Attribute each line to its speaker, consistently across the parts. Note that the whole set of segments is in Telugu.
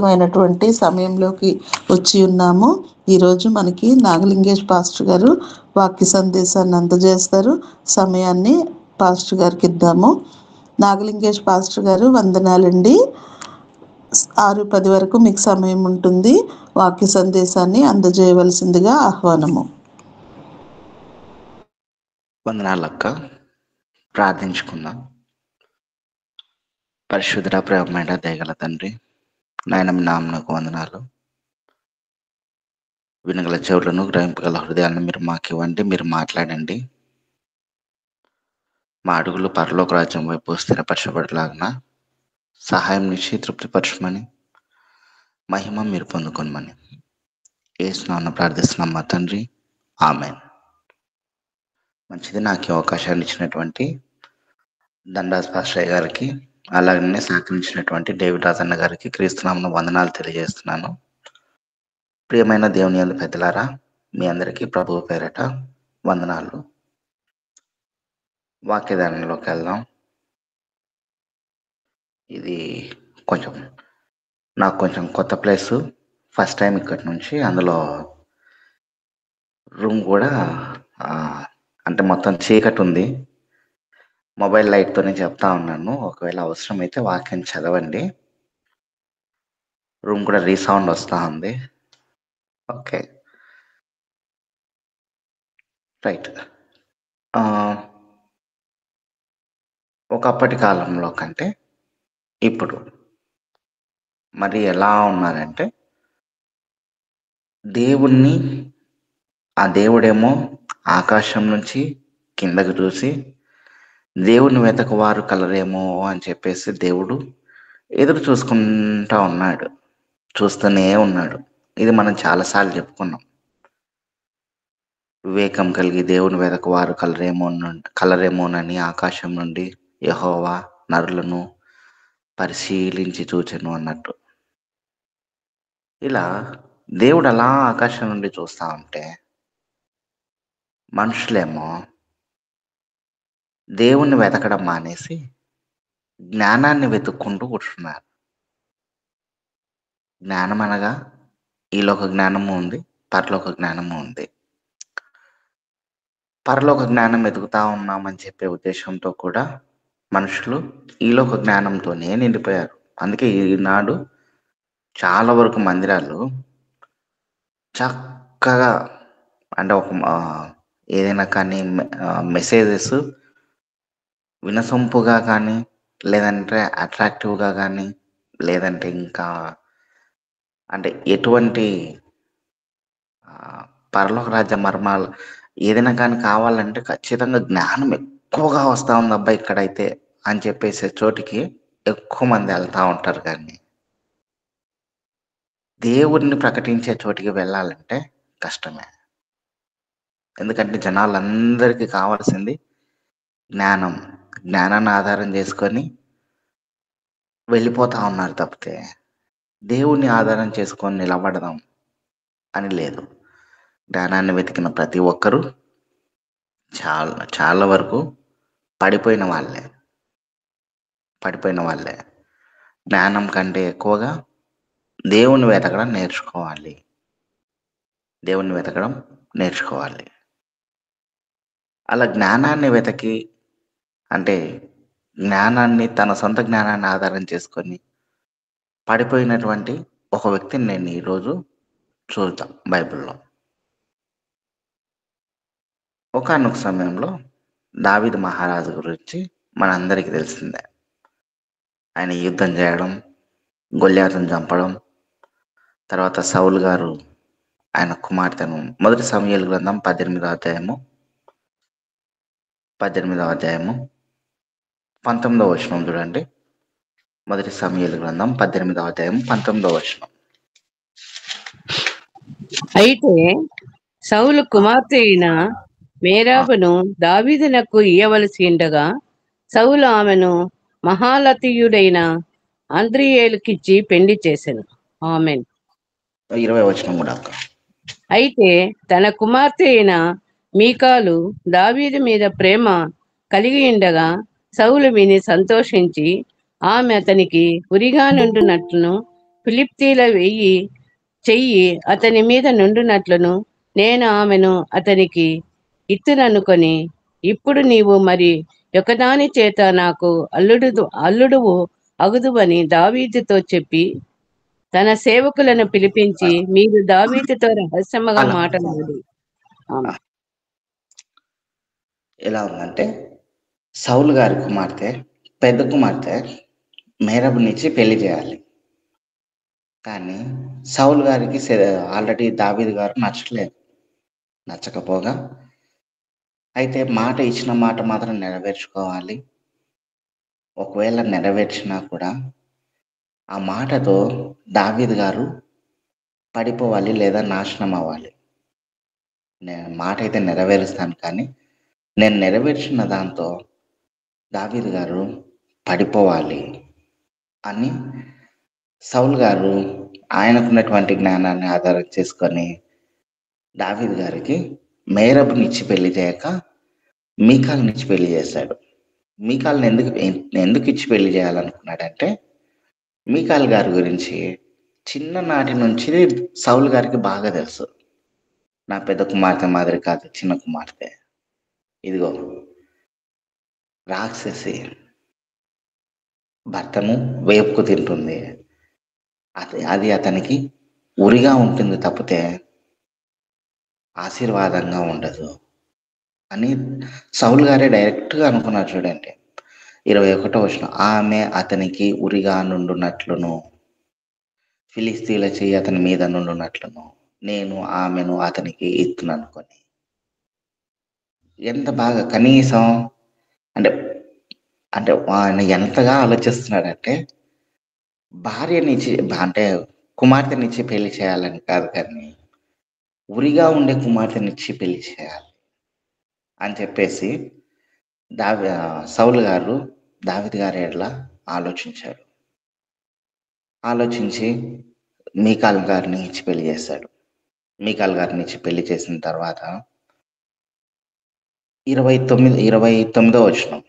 Speaker 1: ప్రశస్తమైనటువంటి సమయంలోకి వచ్చి ఉన్నాము. ఈరోజు మనకి నాగలింగేష్ పాస్టర్ గారు వాక్య సందేశాన్ని అందజేస్తారు. సమయాన్ని పాస్టర్ గారికి ఇద్దాము. నాగలింగేష్ పాస్టర్ గారు, వందనాలండి. 6:10 వరకు మీకు సమయం ఉంటుంది. వాక్య సందేశాన్ని అందజేయవలసిందిగా ఆహ్వానము.
Speaker 2: వందనాలక్క. ప్రార్థించుకుందాం. పరిశుద్ధ ప్రేమమైన దయగల తండ్రి, నాయన మీ నామమునకు వందనాలు. వినగల చెవులను, గ్రహింపగల హృదయాలను మీరు మాకు ఇవ్వండి. మీరు మాట్లాడండి. మా అడుగులు పరలోక రాజ్యం వైపు స్థిరపరచబడలాగిన సహాయం నుంచి తృప్తిపరచమని, మహిమ మీరు పొందుకొనమని యేసు నామమున ప్రార్థిస్తున్నాం మా తండ్రి, ఆమేన్. మంచిది. నాకు ఈ అవకాశాన్ని ఇచ్చినటువంటి దండాస్ పాస్టర్ గారికి, అలాగనే సహకరించినటువంటి డేవిడ్ రాజన్న గారికి క్రీస్తునామమున వందనాలు తెలియజేస్తున్నాను. ప్రియమైన దేవుని యందు పెద్దలారా, మీ అందరికీ ప్రభువు పేరట వందనాలు. వాక్యదానంలోకి వెళ్దాం. ఇది నాకు కొంచెం కొత్త ప్లేసు. ఫస్ట్ టైం ఇక్కడి నుంచి, అందులో రూమ్ కూడా అంటే మొత్తం చీకటి ఉంది. మొబైల్ లైట్తోనే చెప్తా ఉన్నాను. ఒకవేళ అవసరమైతే వాక్యం చదవండి. రూమ్ కూడా రీసౌండ్ వస్తూ ఉంది. Okay, right. ఒకప్పటి కాలంలో కంటే ఇప్పుడు మరి ఎలా ఉన్నారంటే, దేవుణ్ణి, ఆ దేవుడేమో ఆకాశం నుంచి కిందకు చూసి దేవుని వెతకవారు కలరేమో అని చెప్పేసి దేవుడు ఎదురు చూస్తూనే ఉన్నాడు. ఇది మనం చాలాసార్లు చెప్పుకున్నాం. వివేకం కలిగి దేవుని వెతకవారు కలరేమోనని ఆకాశం నుండి యెహోవా నరులను పరిశీలించి చూచెను అన్నట్టు. ఇలా దేవుడు అలా ఆకాశం నుండి చూస్తూ ఉంటే, మనుషులేమో దేవుణ్ణి వెతకడం మానేసి జ్ఞానాన్ని వెతుక్కుంటూ కూర్చున్నారు. జ్ఞానం అనగా ఈలోక జ్ఞానము ఉంది, పరలోక జ్ఞానము ఉంది. పరలోక జ్ఞానం వెతుకుతా ఉన్నామని చెప్పే ఉద్దేశంతో కూడా మనుషులు ఈలోక జ్ఞానంతోనే నిండిపోయారు. అందుకే ఈనాడు చాలా వరకు మందిరాలు చక్కగా, అంటే ఏదైనా కానీ మెసేజెస్ వినసొంపుగా కానీ, లేదంటే అట్రాక్టివ్గా కానీ, లేదంటే ఇంకా అంటే ఎటువంటి పరలోక రాజ్య మర్మాలు ఏదైనా కానీ కావాలంటే ఖచ్చితంగా జ్ఞానం ఎక్కువగా వస్తూ ఉంది అబ్బాయి ఇక్కడైతే అని చెప్పేసే చోటికి ఎక్కువ మంది వెళ్తూ ఉంటారు. కానీ దేవుడిని ప్రకటించే చోటికి వెళ్ళాలంటే కష్టమే. ఎందుకంటే జనాలందరికీ కావాల్సింది జ్ఞానం. జ్ఞానాన్ని ఆధారం చేసుకొని వెళ్ళిపోతా ఉన్నారు తప్పితే దేవుణ్ణి ఆధారం చేసుకొని నిలబడదాం అని లేదు. జ్ఞానాన్ని వెతికిన ప్రతి ఒక్కరూ చాలా వరకు పడిపోయిన వాళ్ళే. జ్ఞానం కంటే ఎక్కువగా దేవుణ్ణి వెతకడం నేర్చుకోవాలి. అలా జ్ఞానాన్ని వెతకి, అంటే జ్ఞానాన్ని, తన సొంత జ్ఞానాన్ని ఆధారం చేసుకొని పడిపోయినటువంటి ఒక వ్యక్తిని నేను ఈరోజు చూద్దాం బైబిల్లో. ఒకానొక సమయంలో దావీదు మహారాజు గురించి మనందరికీ తెలిసిందే. ఆయన యుద్ధం చేయడం, గొల్యాతును చంపడం, తర్వాత సౌలు గారు ఆయన కుమార్తెను, మొదటి సమూయేలు గ్రంథం 18వ అధ్యాయము 19వ వచనం చూడండి. మొదటి సమూయేలు గ్రంథం 18వ అధ్యాయం 19వ వచనం.
Speaker 3: అయితే సౌలు కుమార్తె అయిన మేరాబును దావీదునకు ఇయ్యవలసి ఉండగా సౌలు ఆమెను మహాలతీయుడైన అంద్రియేలుకిచ్చి పెళ్లి చేసెను. ఆమేన్.
Speaker 2: 20వ వచనం కూడా.
Speaker 3: అయితే తన కుమార్తె అయిన మీకాలు దావీదు మీద ప్రేమ కలిగి ఉండగా సౌలు విని సంతోషించి ఆమె అతనికి ఉరిగా నుండునట్లును ఫిలిప్తీల చెయ్యి అతని మీద నుండునట్లును నేను ఆమెను అతనికి ఇత్తుననుకొని, ఇప్పుడు నీవు మరి ఒకదాని చేత నాకు అల్లుడువు అగుదువని దావీదుతో చెప్పి తన సేవకులను పిలిపించి, మీరు దావీదుతో రహస్యముగా
Speaker 2: అలా
Speaker 3: మాట్లాడి.
Speaker 2: ఎలా ఉందంటే, సౌలు గారి కుమార్తె, పెద్ద కుమార్తె మేరబునిచ్చి పెళ్లి చేయాలి. కానీ సౌలు గారికి ఆల్రెడీ దావీదు గారు నచ్చకపోగా, అయితే మాట ఇచ్చిన మాట మాత్రం నెరవేర్చుకోవాలి. ఒకవేళ నెరవేర్చినా కూడా ఆ మాటతో దావీదు గారు పడిపోవాలి లేదా నాశనం అవ్వాలి. నేను మాట అయితే నెరవేరుస్తాను, కానీ నేను నెరవేర్చిన దాంతో దావీదు గారు పడిపోవాలి అని సౌలు గారు ఆయనకున్నటువంటి జ్ఞానాన్ని ఆధారం చేసుకొని దావీదు గారికి మేరబునిచ్చి పెళ్లి చేయక మీకాల్నిచ్చి పెళ్లి చేశాడు. మీకాల్ని ఎందుకు ఇచ్చి పెళ్లి చేయాలనుకున్నాడంటే, మీకాల్ గారి గురించి చిన్ననాటి నుంచి సౌలు గారికి బాగా తెలుసు. నా పెద్ద కుమార్తె మాదిరి కాదు, చిన్న కుమార్తె, ఇదిగో రాక్షసి, భర్తను వేపుకు తింటుంది, అది అతనికి ఉరిగా ఉంటుంది తప్పితే ఆశీర్వాదంగా ఉండదు అని సౌలు గారే డైరెక్ట్గా అనుకున్నారు. చూడండి 21వ వచనం, ఆమె అతనికి ఉరిగా నుండునట్లును ఫిలిస్తీన్ల చెయ్యి అతని మీద నుండునట్లును నేను ఆమెను అతనికి ఇత్తుననుకొని. ఎంత బాగా, కనీసం అంటే అంటే ఆయన ఎంతగా ఆలోచిస్తున్నాడంటే, భార్యనిచ్చి అంటే కుమార్తెనిచ్చి పెళ్లి చేయాలని కాదు, కానీ ఉరిగా ఉండే కుమార్తెనిచ్చి పెళ్లి చేయాలి అని చెప్పేసి సౌలు గారు దావీదు గారి ఎడల ఆలోచించాడు. ఆలోచించి మీకాల్ గారిని ఇచ్చి పెళ్లి చేశాడు. మీకాల్ గారిని ఇచ్చి పెళ్లి చేసిన తర్వాత 29వ వచనం,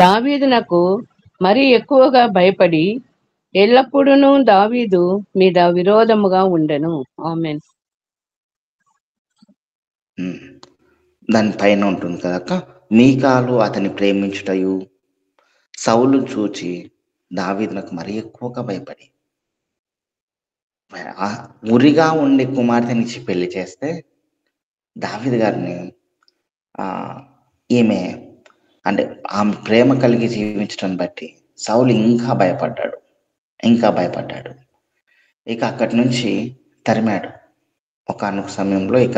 Speaker 3: దావీదునకు మరి ఎక్కువగా భయపడి ఎల్లప్పుడూ దావీదు మీద విరోధముగా ఉండెను. ఆమేన్.
Speaker 2: దాని పైన ఉంటుంది కదక్క, మీకాలు అతని ప్రేమించుటయు సౌలు చూచి దావీదునకు మరి ఎక్కువగా భయపడి ఉరిగా ఉండే కుమార్తెనిచ్చి పెళ్లి చేస్తే దావీదు గారిని ఈమె అంటే ఆమె ప్రేమ కలిగి జీవించడం బట్టి సౌలు ఇంకా భయపడ్డాడు. ఇక అక్కడి నుంచి తరిమాడు. ఒకానొక సమయంలో ఇక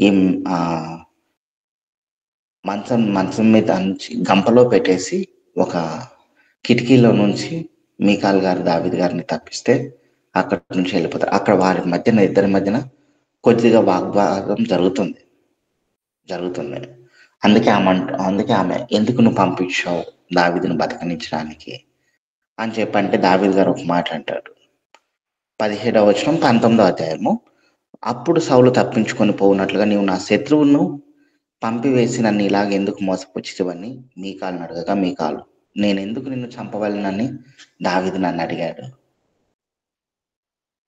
Speaker 2: ఈ మంచం మీద నుంచి గంపలో పెట్టేసి ఒక కిటికీలో నుంచి మీకాల్ గారు దావీదు గారిని తప్పిస్తే అక్కడి నుంచి వెళ్ళిపోతారు. అక్కడ ఇద్దరి మధ్యన కొద్దిగా వాగ్వాదం జరుగుతుంది. అందుకే ఆమె ఎందుకు నువ్వు పంపించావు దావీదును బతకనించడానికి అని చెప్పంటే దావీదు గారు ఒక మాట అంటాడు. 17వ వచనం 19వ అధ్యాయము, అప్పుడు సౌలు తప్పించుకొని పోవునట్లుగా నీవు నా శత్రువును పంపివేసి నన్ను ఇలాగ ఎందుకు మోసపుచ్చితివని మీకాలును అడగగా, మీకాలు నేను ఎందుకు నిన్ను చంపవలనని దావీదు నన్ను అడిగాడు.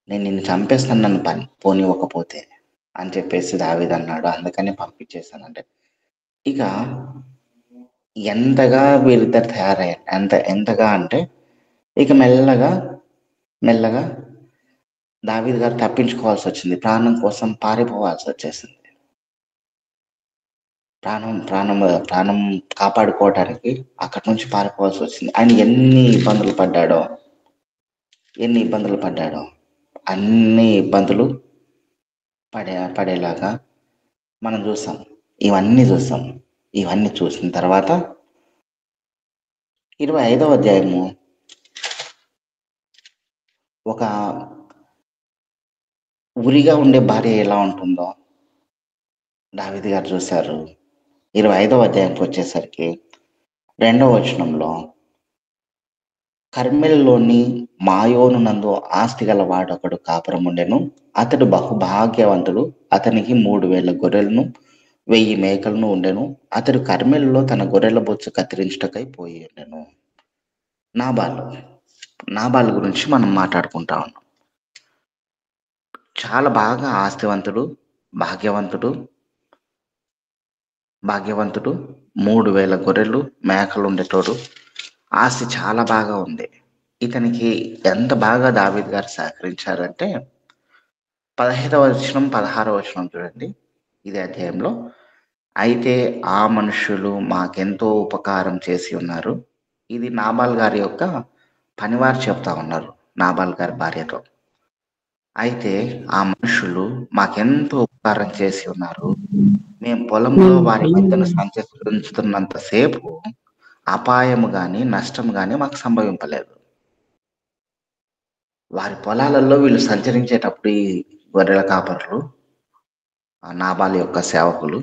Speaker 2: నేను నిన్ను చంపేస్తాను నన్ను పోనివ్వకపోతే అని చెప్పేసి దావీదు అన్నాడు. అందుకని పంపించేస్తానంటే, ఇక ఎంతగా వీరిద్దరు తయారయ్యారు, ఎంతగా అంటే ఇక మెల్లగా దావీదు గారు తప్పించుకోవాల్సి వచ్చింది. ప్రాణం కోసం పారిపోవాల్సి వచ్చేసింది. ప్రాణం కాపాడుకోవడానికి అక్కడి నుంచి పారిపోవాల్సి వచ్చింది. ఆయన ఎన్ని ఇబ్బందులు పడ్డాడో అన్ని ఇబ్బందులు పడేలాగా మనం చూసాం. ఇవన్నీ చూసిన తర్వాత 25వ అధ్యాయము ఒక ఉరిగా ఉండే భార్య ఎలా ఉంటుందో దావీదు గారు చూశారు. 25వ అధ్యాయంకి వచ్చేసరికి 2వ వచనంలో, కర్మెల్లోని మాయోను నందు ఆస్తి గల వాడొకడు కాపురం ఉండెను. అతడు బహుభాగ్యవంతుడు. అతనికి 3000 గొర్రెలను 1000 మేకలను ఉండెను. అతడు కర్మెలులో తన గొర్రెల బొచ్చు కత్తిరించుటకై పోయి ఉండెను. నాబాలు గురించి మనం మాట్లాడుకుంటా ఉన్నాం. చాలా బాగా ఆస్తివంతుడు, భాగ్యవంతుడు 3000 గొర్రెలు మేకలు ఉండేటోడు. ఆస్తి చాలా బాగా ఉంది. ఇతనికి ఎంత బాగా దావీదు గారు సహకరించారంటే 15వ వచనం 16వ వచనం చూడండి ఇదే అధ్యాయంలో. అయితే ఆ మనుషులు మాకెంతో ఉపకారం చేసి ఉన్నారు. ఇది నాబాల్ గారి యొక్క పనివారు చెప్తా ఉన్నారు నాబాల్ గారి భార్యతో. అయితే ఆ మనుషులు మాకెంతో ఉపకారం చేసి ఉన్నారు. మేము పొలంలో వారి మధ్యన సంచరిస్తున్నంతసేపు అపాయము గాని నష్టం గాని మాకు సంభవింపలేదు. వారి పొలాలలో వీళ్ళు సంచరించేటప్పుడు ఈ గొర్రెల కాపరులు, నాబాల్ యొక్క సేవకులు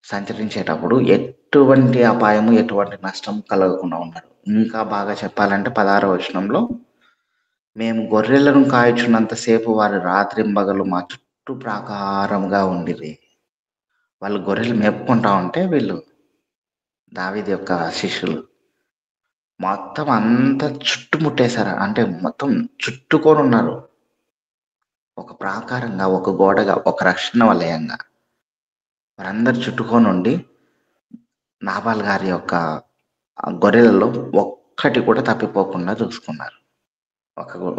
Speaker 2: సంచరించేటప్పుడు ఎటువంటి అపాయము ఎటువంటి నష్టం కలగకుండా ఉన్నారు. ఇంకా బాగా చెప్పాలంటే 16వ వచనంలో మేము గొర్రెలను కాయచున్నంతసేపు వారి రాత్రింబగలు మా చుట్టూ ప్రాకారముగా ఉండిరి. వాళ్ళు గొర్రెలు మేపుకుంటా ఉంటే వీళ్ళు దావీదు యొక్క శిష్యులు మొత్తం అంతా చుట్టుముట్టేశారు. అంటే మొత్తం చుట్టుకొని ఉన్నారు. ఒక ప్రాకారంగా, ఒక గోడగా, ఒక రక్షణ వలయంగా వారందరు చుట్టుకొని ఉండి నాబాల్ గారి యొక్క గొర్రెలలో ఒక్కటి కూడా తప్పిపోకుండా చూసుకున్నారు.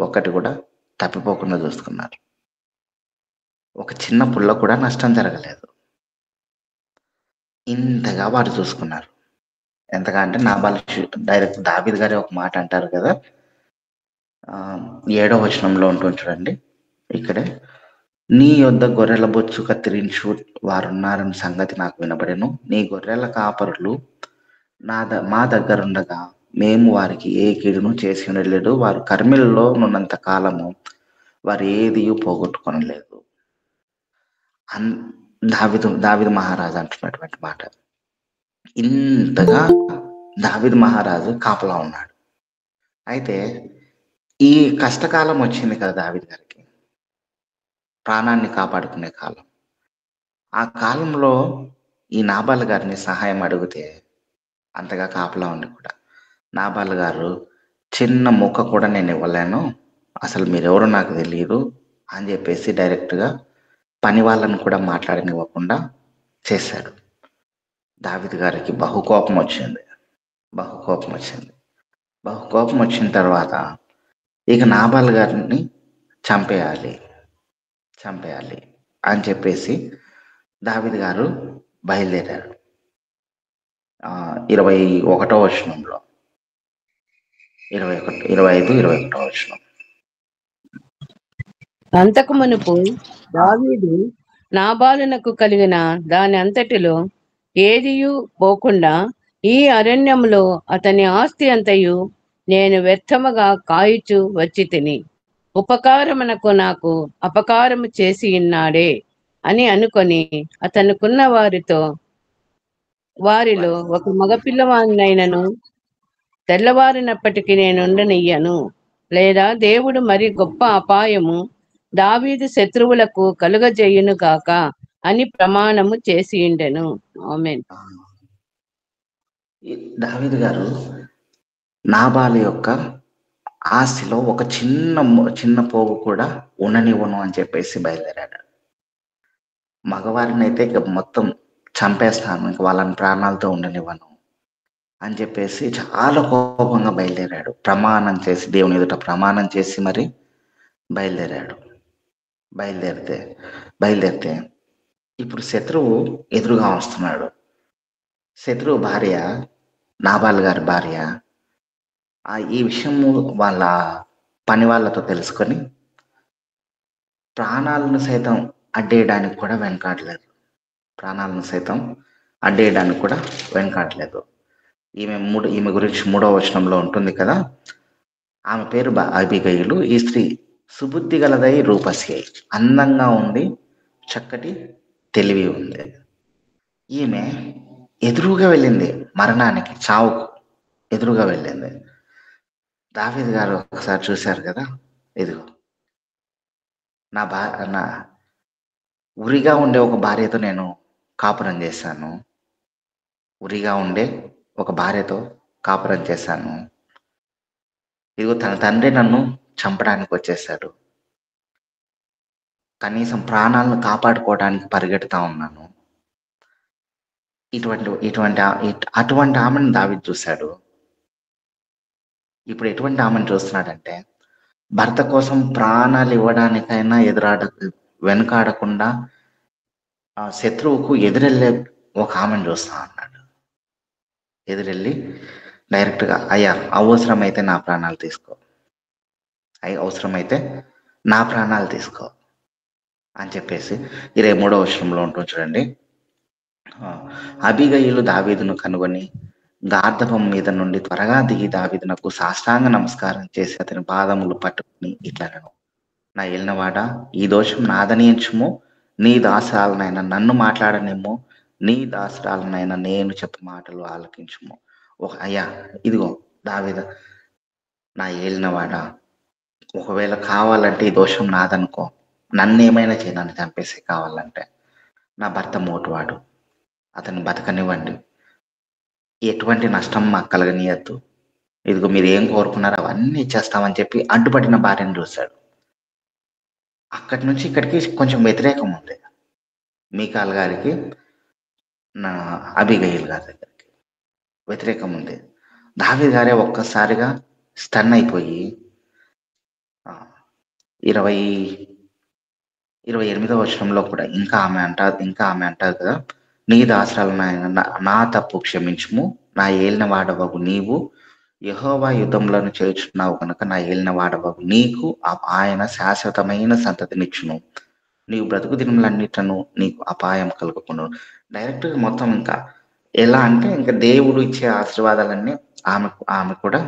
Speaker 2: ఒక్కటి కూడా తప్పిపోకుండా చూసుకున్నారు. ఒక చిన్న పుల్ల కూడా నష్టం జరగలేదు. ఇంతగా వారు చూసుకున్నారు. ఎంతగా అంటే నాబాల్ డైరెక్ట్ దావీదు గారి ఒక మాట అంటారు కదా, 7వ వచనంలో ఉంటుంది చూడండి. ఇక్కడే నీ యొద్ద గొర్రెల బొచ్చు కత్తిరించు వారున్నారని సంగతి నాకు వినబడెను. నీ గొర్రెల కాపరులు మా దగ్గరుండగా మేము వారికి ఏ కీడును చేసి ఉండలేదు. వారు కర్మిల్లో ఉన్నంత కాలము వారు ఏది పోగొట్టుకొనలేదు. దావీదు మహారాజు అంటున్నటువంటి మాట. ఇంతగా దావీదు మహారాజు కాపలా ఉన్నాడు. అయితే ఈ కష్టకాలం వచ్చింది కదా దావీదు గారికి, ప్రాణాన్ని కాపాడుకునే కాలం. ఆ కాలంలో ఈ నాబాల్ గారిని సహాయం అడిగితే అంతగా కాపలా ఉండి కూడా నాబాల్ గారు చిన్న ముక్క కూడా నేను ఇవ్వలేను, అసలు మీరెవరో నాకు తెలియదు అని చెప్పేసి డైరెక్ట్గా పని వాళ్ళని కూడా మాట్లాడనివ్వకుండా చేశాడు. దావీదు గారికి బహుకోపం వచ్చింది. బహుకోపం వచ్చిన తర్వాత ఇక నాబాల్ గారిని చంపేయాలి అని చెప్పేసి దావీదు గారు బయలుదేరారు. 21వ వచనంలో 25-21వ వచనం.
Speaker 3: అంతకు మునుపు దావీదు నాబాలునకు కలిగిన దాని అంతటిలో ఏదియు పోకుండా ఈ అరణ్యంలో అతని ఆస్తి అంతయు నేను వ్యర్థముగా కాయుచు వచ్చి తిని ఉపకారమునకు నాకు అపకారము చేసి ఉన్నాడే అని అనుకొని అతనుకున్న వారిలో ఒక మగపిల్లవాడినైనను తెల్లవారినప్పటికీ నేనుండనియ్యను, లేదా దేవుడు మరి గొప్ప అపాయము దావీదు శత్రువులకు కలుగజేయును గాక అని ప్రమాణము చేసి ఉండెను. ఆమేన్.
Speaker 2: దావీదు గారు నాబాలు యొక్క ఆస్తిలో ఒక చిన్న పోగు కూడా ఉండనివ్వను అని చెప్పేసి బయలుదేరాడు. మగవారిని అయితే ఇక మొత్తం చంపేస్తాను, ఇంక వాళ్ళని ప్రాణాలతో ఉండనివ్వను అని చెప్పేసి చాలా కోపంగా బయలుదేరాడు. దేవుని ఎదుట ప్రమాణం చేసి మరి బయలుదేరాడు. బయలుదేరితే ఇప్పుడు శత్రువు ఎదురుగా వస్తున్నాడు. శత్రువు భార్య, నాబాల్ గారి భార్య ఈ విషయము వాళ్ళ పని వాళ్ళతో తెలుసుకొని ప్రాణాలను సైతం అడ్డేయడానికి కూడా వెనకాడలేదు. ఈమె గురించి 3వ వచనంలో ఉంటుంది కదా, ఆమె పేరు అబీగయీలు. ఈ స్త్రీ సుబుద్ధి గలదై రూపసి, అందంగా ఉంది, చక్కటి తెలివి ఉంది. ఈమె ఎదురుగా వెళ్ళింది, మరణానికి, చావుకు ఎదురుగా వెళ్ళింది. దావీదు గారు ఒకసారి చూశారు కదా, ఇదిగో నా ఉరిగా ఉండే ఒక భార్యతో నేను కాపురం చేశాను. ఉరిగా ఉండే ఒక భార్యతో కాపురం చేశాను. ఇదిగో తన తండ్రి నన్ను చంపడానికి వచ్చేసాడు. కనీసం ప్రాణాలను కాపాడుకోవడానికి పరిగెడుతా ఉన్నాను. అటువంటి ఆమెను దావీదు చూశాడు. ఇప్పుడు ఎటువంటి ఆమెను చూస్తున్నాడంటే, భర్త కోసం ప్రాణాలు ఇవ్వడానికైనా వెనుకాడకుండా ఆ శత్రువుకు ఎదురెళ్ళే ఒక ఆమెను చూస్తా అన్నాడు. ఎదురెళ్ళి డైరెక్ట్గా, అయ్యా అవసరమైతే నా ప్రాణాలు తీసుకో, అవసరమైతే నా ప్రాణాలు తీసుకో అని చెప్పేసి 23వ వచనంలో ఉంటుంది చూడండి. అబీగయీలు దావీదును కనుగొని గార్ధపం మీద నుండి త్వరగా దిగి దావీదునకు సాష్టాంగ నమస్కారం చేసి అతని పాదములు పట్టుకుని ఇట్లనెను, నా ఏలినవాడా, ఈ దోషం నాదని ఎంచుము, నీ దాసరాలనైనా నన్ను మాట్లాడనేమో, నీ దాసరాలనైనా నేను చెప్పు మాటలు ఆలకించుము. అయ్యా ఇదిగో దావీదు, నా ఏలినవాడా, ఒకవేళ కావాలంటే ఈ దోషం నాదనుకో, నన్ను ఏమైనా చేయి, నన్ను చంపేసి కావాలంటే. నా భర్త మోటువాడు, అతన్ని బతకనివ్వండి, ఎటువంటి నష్టం మాకు కలగనీయద్దు, ఇదిగో మీరు ఏం కోరుకున్నారో అవన్నీ ఇచ్చేస్తామని చెప్పి అడ్డుపడిన భార్యను చూశాడు. అక్కడి నుంచి ఇక్కడికి కొంచెం వ్యతిరేకం ఉంది మీకాల్ గారికి, నా అబీగయీల్ గారి దగ్గరికి వ్యతిరేకం ఉంది. దావీదు గారే ఒక్కసారిగా స్టన్ అయిపోయి 28వ వచనంలో కూడా ఇంకా ఆమె అంటారు కదా, నీ దాసరాలనైనా నా తప్పు క్షమించుము, నా ఏలిన వాడవగు నీవు యెహోవా యుద్ధములను చేయుచున్నావు కనుక నా ఏలిన వాడవగు నీకు ఆయన శాశ్వతమైన సంతతినిచ్చును, నీవు బ్రతుకు దినములన్నిటను నీకు అపాయం కలుగకుండా. డైరెక్ట్గా మొత్తం ఇంకా ఎలా అంటే, ఇంకా దేవుడు ఇచ్చే ఆశీర్వాదాలన్నీ ఆమె కూడా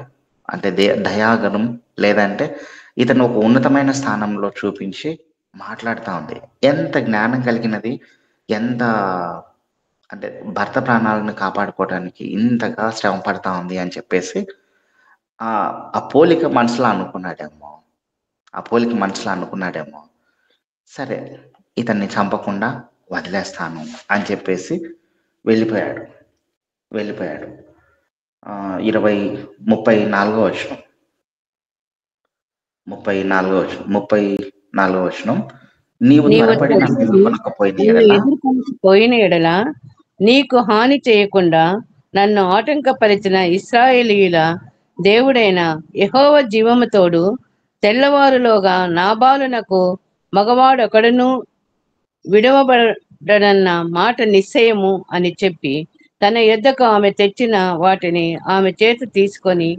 Speaker 2: అంటే దయాగణం లేదంటే ఇతను ఒక ఉన్నతమైన స్థానంలో చూపించి మాట్లాడుతూ ఉంది. ఎంత జ్ఞానం కలిగినది, ఎంత అంటే భర్త ప్రాణాలను కాపాడుకోవడానికి ఇంతగా శ్రమ పడతా ఉంది అని చెప్పేసి ఆ పోలిక మనసులో అనుకున్నాడేమో. సరే ఇతన్ని చంపకుండా వదిలేస్తాను అని చెప్పేసి వెళ్ళిపోయాడు. 34వ వచనం, నీవు త్వరపడి నన్ను
Speaker 3: ఎదుర్కొనకపోయిన ఎడల నీకు హాని చేయకుండా నన్ను ఆటంకపరిచిన ఇశ్రాయేలీయుల దేవుడైన యెహోవా జీవముతోడు తెల్లవారులోగా నాబాలునకు మగవాడొకడును విడవబడనన్న మాట నిశ్చయము అని చెప్పి తన యొద్దకు ఆమె తెచ్చిన వాటిని ఆమె చేత తీసుకొని,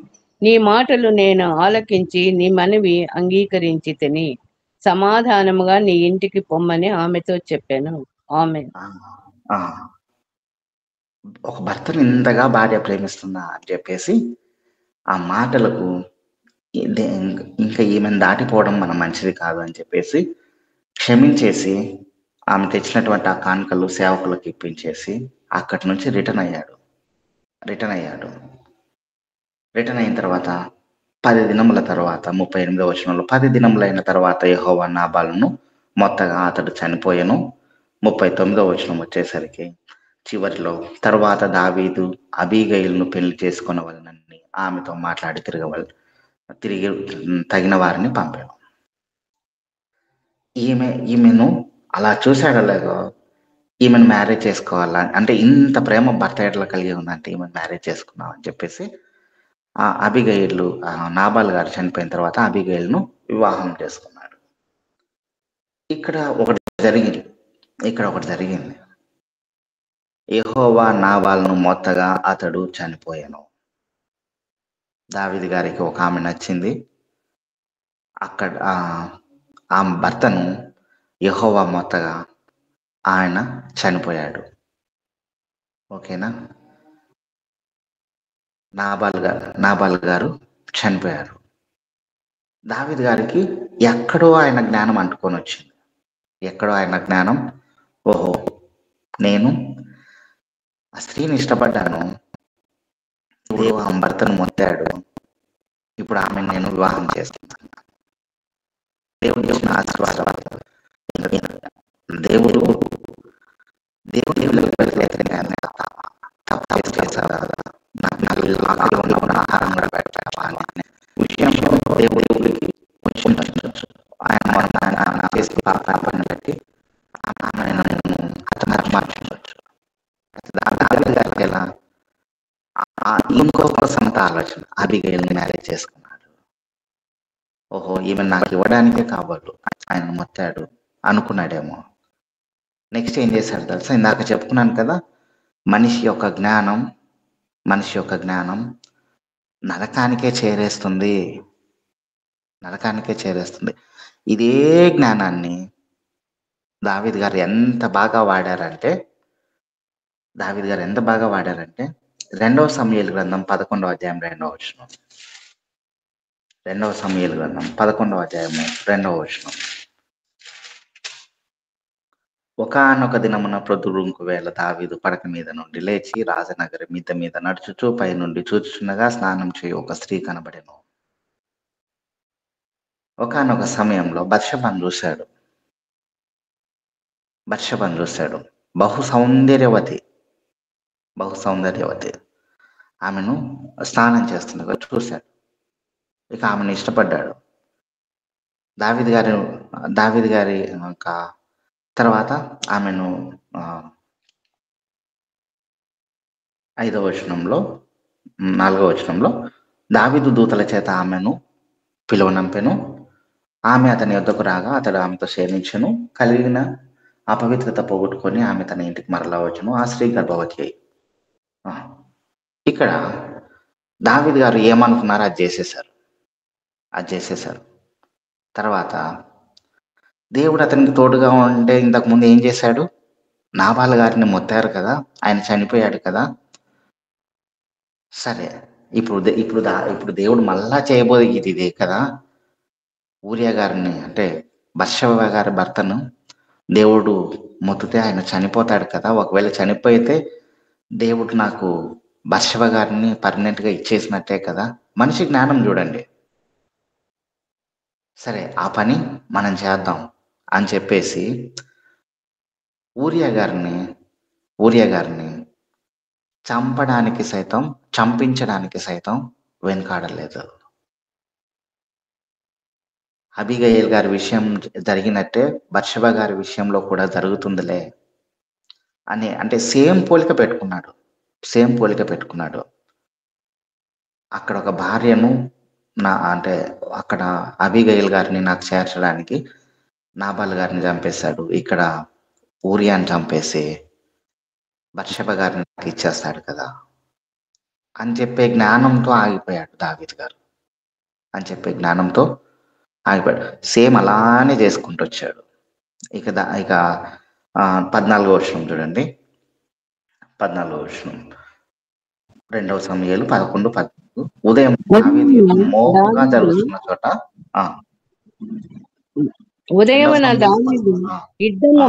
Speaker 3: నీ మాటలు నేను ఆలకించి నీ మనవి అంగీకరించి తిని సమాధానముగా నీ ఇంటికి పొమ్మని ఆమెతో చెప్పాను. ఆమె
Speaker 2: ఒక భర్తను ఇంతగా భార్య ప్రేమిస్తుందా అని చెప్పేసి ఆ మాటలకు ఇంకా ఈమెను దాటిపోవడం మన మంచిది కాదు అని చెప్పేసి క్షమించేసి ఆమె తెచ్చినటువంటి ఆ కానుకలు సేవకులకు ఇప్పించేసి అక్కడి నుంచి రిటర్న్ అయ్యాడు. రిటర్న్ అయిన తర్వాత 10 దినముల తర్వాత 38వ వచనంలో, 10 దినములైన తర్వాత యెహోవా నాబాలును మొత్తగా అతడు చనిపోయెను. 39వ వచనం వచ్చేసరికి చివరిలో, తర్వాత దావీదు అబీగయీలును పెళ్లి చేసుకొనవలెనని ఆమెతో మాట్లాడి తిరిగి తగిన వారిని పంపాడు. ఈమెను అలా చూశాడో లేదో, ఈమెను మ్యారేజ్ చేసుకోవాలా అంటే, ఇంత ప్రేమ భర్త ఎట్లా కలిగి ఉందంటే ఈమెను మ్యారేజ్ చేసుకున్నాం అని చెప్పేసి ఆ అబీగయీలు, నాబాల్ గారు చనిపోయిన తర్వాత అబీగయీలును వివాహం చేసుకున్నాడు. ఇక్కడ ఒకటి జరిగింది. యెహోవా నాబాలును మొత్తగా అతడు చనిపోయాను. దావీదు గారికి ఒక ఆమె నచ్చింది. అక్కడ ఆ భర్తను యెహోవా మొత్తగా ఆయన చనిపోయాడు. ఓకేనా, నాబాల్ గారు చనిపోయారు. దావీదు గారికి ఎక్కడో ఆయన జ్ఞానం అంటుకొని వచ్చింది. ఓహో, నేను ఆ స్త్రీని ఇష్టపడ్డాను, ఇప్పుడు ఆ భర్తను మొత్తాడు, ఇప్పుడు ఆమె నేను వివాహం చేస్తున్నాను. దేవుడు చేసిన ఆశీర్వాదం. దేవుడు దేవుడి వ్యతిరేకంగా తప్పు చేశావు కదా, నాకు ఆకలి ఉన్నప్పుడు ఆహారం కూడా పెట్టావా అనే విషయంలో దేవుడికి ఉంచవచ్చు. ఆయన చేసి పాపాన్ని బట్టి ఆయనను హతమార్చవచ్చు. దావీదు గారికి ఎలా ఇంకొక సొంత ఆలోచన, అబిగైల్ని మ్యారేజ్ చేసుకున్నాడు. ఓహో, ఈమె నాకు ఇవ్వడానికే కాబోలు ఆయన మొత్తాడు అనుకున్నాడేమో. నెక్స్ట్ ఏం చేశాడు తెలుసా? ఇందాక చెప్పుకున్నాను కదా, మనిషి యొక్క జ్ఞానం నరకానికే చేరేస్తుంది. ఇదే జ్ఞానాన్ని దావీదు గారు ఎంత బాగా వాడారంటే 2 సమూయేలు గ్రంథం 11వ అధ్యాయం 2వ వచనం. 2 సమూయేలు గ్రంథం 11వ అధ్యాయం 2వ వచనం. ఒకానొక దినమున ప్రొద్దురుంకు వేళ దావీదు పడక మీద నుండి లేచి రాజనగరి మిద్దె మీద నడుచుచూ పై నుండి చూచుచున్నగా స్నానం చేయి ఒక స్త్రీ కనబడెను. ఒకానొక సమయంలో బత్షెబను చూశాడు. బహు సౌందర్యవతి. ఆమెను స్నానం చేస్తుండగా చూశాడు. ఇక ఆమెను ఇష్టపడ్డాడు. దావీదు గారి తర్వాత ఆమెను 4వ వచనంలో దావీదు దూతల చేత ఆమెను పిలువనంపెను. ఆమె అతని యొద్దకు రాగా అతడు ఆమెతో శయనించెను. కలిగిన అపవిత్రత పోగొట్టుకొని ఆమె తన ఇంటికి మరలా వచ్చును. ఆ స్త్రీ గర్భవతి అయి. ఇక్కడ దావీదు గారు ఏమనుకున్నారో అది చేసేశారు. తర్వాత దేవుడు అతనికి తోడుగా ఉంటే ఇంతకు ముందు ఏం చేశాడు? నాబాలు గారిని మొత్తారు కదా, ఆయన చనిపోయాడు కదా. సరే, ఇప్పుడు దేవుడు మళ్ళా చేయబోయేది ఇదే కదా. ఊరియా గారిని, అంటే బత్షెబ గారి భర్తను దేవుడు మొత్తితే ఆయన చనిపోతాడు కదా. ఒకవేళ చనిపోతే దేవుడు నాకు బత్షెబ గారిని పర్మనెంట్గా ఇచ్చేసినట్టే కదా. మనిషి జ్ఞానం చూడండి. సరే, ఆ పని మనం చేద్దాం అని చెప్పేసి ఊరియా గారిని చంపించడానికి సైతం వెనుకాడలేదు. అబీగయీల్ గారి విషయం జరిగినట్టే బత్షెబ గారి విషయంలో కూడా జరుగుతుందిలే అని, అంటే సేమ్ పోలిక పెట్టుకున్నాడు. అక్కడ ఒక భార్యను అక్కడ అబీగయీల్ గారిని నాకు చేర్చడానికి నాబాల్ గారిని చంపేశాడు. ఇక్కడ ఊరియాని చంపేసి బత్షెబ గారిని నాకు ఇచ్చేస్తాడు కదా అని చెప్పే జ్ఞానంతో ఆగిపోయాడు దావీదు గారు. సేమ్ అలానే చేసుకుంటూ వచ్చాడు. ఇక 14వ వచనం చూడండి. 14వ వచనం 2 సమూయేలు 11:14. ఉదయం మోపుగా జరుగుతున్న చోట
Speaker 3: ఉదయమున దావీదు యుద్ధము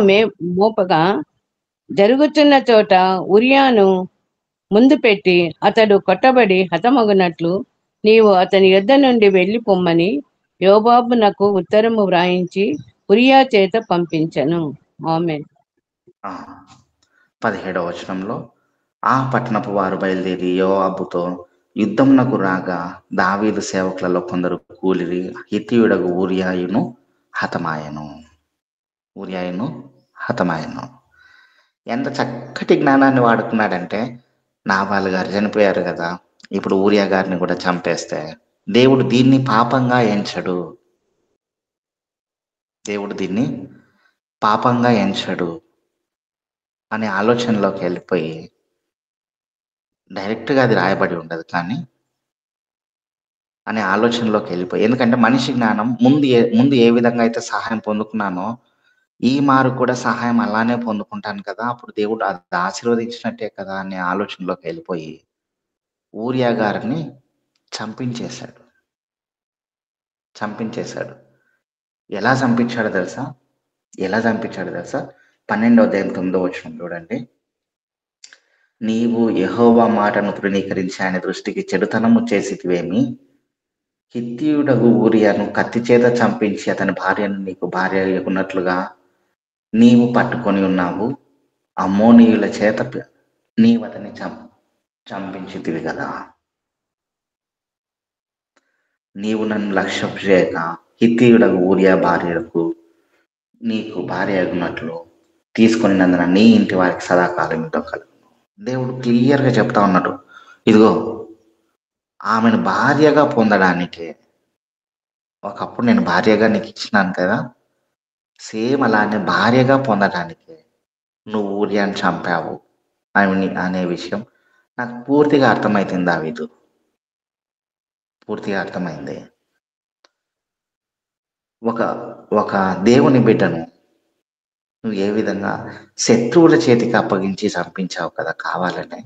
Speaker 3: మోపగా జరుగుతున్న చోట ఉరియాను ముందు పెట్టి అతడు కొట్టబడి హతమగునట్లు నీవు అతని యుద్ధ నుండి వెళ్ళి పొమ్మని యోబాబునకు ఉత్తరము వ్రాయించి ఉరియా చేత పంపించను. ఆమేన్.
Speaker 2: 17వ వచనంలో ఆ పట్టణపు వారు బయలుదేరి యోవాబుతో యుద్ధమునకు రాగా దావీదు సేవకులలో కొందరు కూలిరి, హిత్తీయుడగు ఊరియాయును హతమాయను. ఎంత చక్కటి జ్ఞానాన్ని వాడుకున్నాడంటే, నాబాలు గారు చనిపోయారు కదా, ఇప్పుడు ఊరియా గారిని కూడా చంపేస్తే దేవుడు దీన్ని పాపంగా ఎంచడు అనే ఆలోచనలోకి వెళ్ళిపోయి, డైరెక్ట్గా అది రాయబడి ఉండదు కానీ అనే ఆలోచనలోకి వెళ్ళిపోయి, ఎందుకంటే మనిషి జ్ఞానం ముందు ఏ విధంగా అయితే సహాయం పొందుకున్నానో ఈ మారు కూడా సహాయం అలానే పొందుకుంటాను కదా, అప్పుడు దేవుడు అది ఆశీర్వదించినట్టే కదా అనే ఆలోచనలోకి వెళ్ళిపోయి ఊరియా గారిని చంపించేశాడు. ఎలా చంపించాడో తెలుసా? 12వ అధ్యాయం 9వ వచనం చూడండి. నీవు యెహోవా మాటను తృణీకరించి ఆయన దృష్టికి చెడుతనము చేసితివేమి? హిత్తీయుడగు ఊరియాను కత్తి చేత చంపించి అతని భార్యను నీకు భార్య ఉన్నట్లుగా నీవు పట్టుకొని ఉన్నావు. అమ్మోనీయుల చేత నీవు అతన్ని చంపించితివి కదా. నీవు నన్ను లక్ష్యం చేయక హిత్తీయుడకు ఊరియా భార్యకు నీకు భార్య అగునట్లు తీసుకున్నందున నీ ఇంటి వారికి సదాకాలం దొక్కలు. దేవుడు క్లియర్గా చెప్తా ఉన్నాడు, ఇదిగో ఆమెను భార్యగా పొందడానికి, ఒకప్పుడు నేను భార్యగా నీకు ఇచ్చినాను కదా, సేమ్ అలానే భార్యగా పొందడానికి నువ్వు ఊరియాని చంపావు అనే విషయం నాకు పూర్తిగా అర్థమవుతుంది దావీదు, పూర్తిగా అర్థమైంది. ఒక దేవుని బిడ్డను నువ్వు ఏ విధంగా శత్రువుల చేతికి అప్పగించి చంపించావు కదా, కావాలనే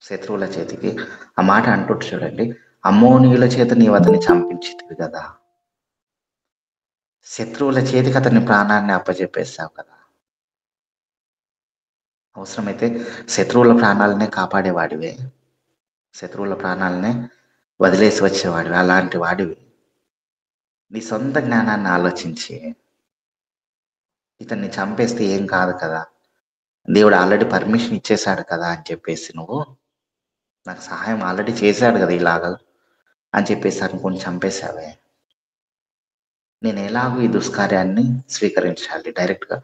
Speaker 2: శత్రువుల చేతికి. ఆ మాట అంటుంటు చూడండి, అమ్మోనీయుల చేత నీవు అతన్ని చంపించితివి కదా, శత్రువుల చేతికి అతని ప్రాణాన్ని అప్పచెప్పేస్తావు కదా. అవసరమైతే శత్రువుల ప్రాణాలనే కాపాడేవాడివే, శత్రువుల ప్రాణాలనే వదిలేసి వచ్చేవాడివి. అలాంటి వాడివి నీ సొంత జ్ఞానాన్ని ఆలోచించి ఇతన్ని చంపేస్తే ఏం కాదు కదా, దేవుడు ఆల్రెడీ పర్మిషన్ ఇచ్చేశాడు కదా అని చెప్పేసి, నువ్వు నాకు సహాయం ఆల్రెడీ చేశాడు కదా ఇలాగ అని చెప్పేసి అనుకొని చంపేశావే. నేను ఎలాగో ఈ దుష్కార్యాన్ని స్వీకరించాలి. డైరెక్ట్గా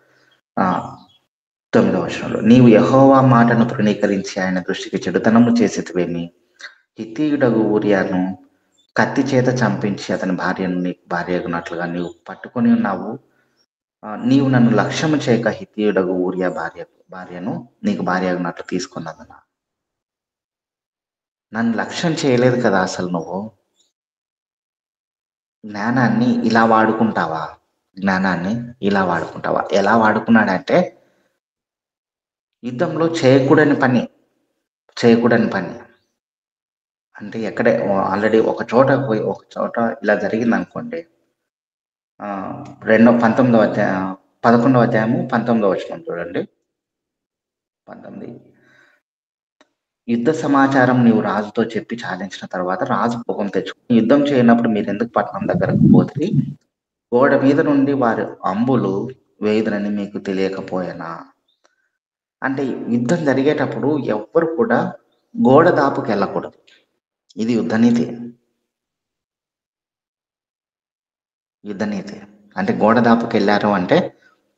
Speaker 2: 9వ వచనంలో, నీవు యెహోవా మాటను తృణీకరించి ఆయన దృష్టికి చెడుతనము చేసేటివేమి. హిత్తీయుడగు ఊరియాను కత్తి చేత చంపించి అతని భార్యను నీకు భార్యగునట్లుగా నీవు పట్టుకొని ఉన్నావు. నీవు నన్ను లక్ష్యము చేయక హిత్తీయుడగు ఊరియా భార్యను నీకు భార్యగునట్లు తీసుకున్నదన. నన్ను లక్ష్యం చేయలేదు కదా అసలు నువ్వు. జ్ఞానాన్ని ఇలా వాడుకుంటావా, జ్ఞానాన్ని ఇలా వాడుకుంటావా. ఎలా వాడుకున్నాడంటే, యుద్ధంలో చేయకూడని పని అంటే ఎక్కడే ఆల్రెడీ ఒక చోట పోయి ఒక చోట ఇలా జరిగింది అనుకోండి, 11వ అధ్యాయము 19వ వచనం చూడండి. 19, యుద్ధ సమాచారం నీవు రాజుతో చెప్పి చాలించిన తర్వాత రాజు కోపం తెచ్చుకుని, యుద్ధం చేయనప్పుడు మీరు ఎందుకు పట్టణం దగ్గరకు పోతే గోడ మీద నుండి వారి అంబులు వేయుదనని మీకు తెలియకపోయేనా. అంటే యుద్ధం జరిగేటప్పుడు ఎవ్వరు కూడా గోడ దాపుకి వెళ్ళకూడదు. ఇది యుద్ధనీతి. అంటే గోడ దాపుకి వెళ్ళారు అంటే